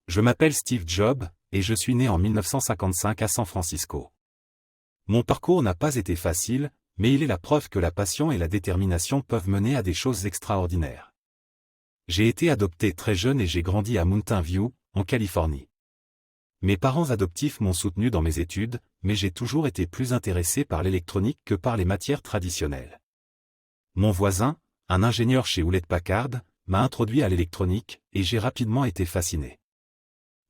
Je m'appelle Steve Jobs, et je suis né en 1955 à San Francisco. Mon parcours n'a pas été facile, mais il est la preuve que la passion et la détermination peuvent mener à des choses extraordinaires. J'ai été adopté très jeune et j'ai grandi à Mountain View, en Californie. Mes parents adoptifs m'ont soutenu dans mes études, mais j'ai toujours été plus intéressé par l'électronique que par les matières traditionnelles. Mon voisin, un ingénieur chez Hewlett-Packard, m'a introduit à l'électronique, et j'ai rapidement été fasciné.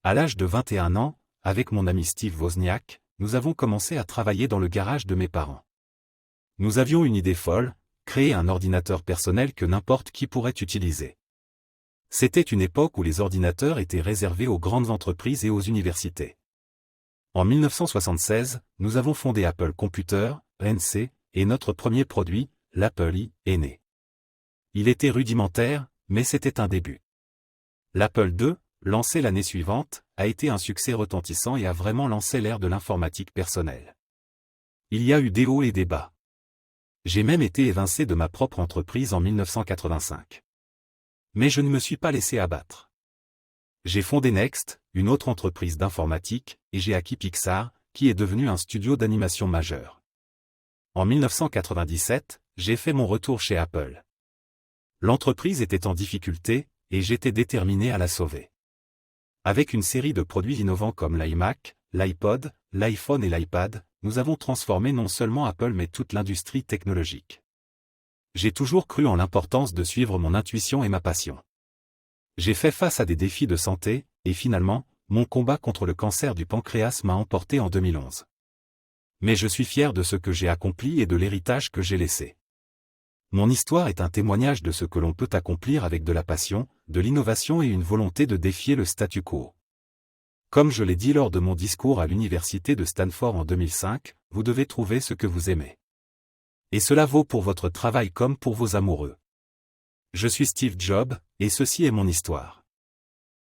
À l'âge de 21 ans, avec mon ami Steve Wozniak, nous avons commencé à travailler dans le garage de mes parents. Nous avions une idée folle, créer un ordinateur personnel que n'importe qui pourrait utiliser. C'était une époque où les ordinateurs étaient réservés aux grandes entreprises et aux universités. En 1976, nous avons fondé Apple Computer, NC, et notre premier produit, l'Apple I, est né. Il était rudimentaire, mais c'était un début. L'Apple II, lancé l'année suivante, a été un succès retentissant et a vraiment lancé l'ère de l'informatique personnelle. Il y a eu des hauts et des bas. J'ai même été évincé de ma propre entreprise en 1985. Mais je ne me suis pas laissé abattre. J'ai fondé Next, une autre entreprise d'informatique, et j'ai acquis Pixar, qui est devenu un studio d'animation majeur. En 1997, j'ai fait mon retour chez Apple. L'entreprise était en difficulté, et j'étais déterminé à la sauver. Avec une série de produits innovants comme l'iMac, l'iPod, l'iPhone et l'iPad, nous avons transformé non seulement Apple mais toute l'industrie technologique. J'ai toujours cru en l'importance de suivre mon intuition et ma passion. J'ai fait face à des défis de santé, et finalement, mon combat contre le cancer du pancréas m'a emporté en 2011. Mais je suis fier de ce que j'ai accompli et de l'héritage que j'ai laissé. Mon histoire est un témoignage de ce que l'on peut accomplir avec de la passion, de l'innovation et une volonté de défier le statu quo. Comme je l'ai dit lors de mon discours à l'université de Stanford en 2005, vous devez trouver ce que vous aimez. Et cela vaut pour votre travail comme pour vos amoureux. Je suis Steve Jobs, et ceci est mon histoire.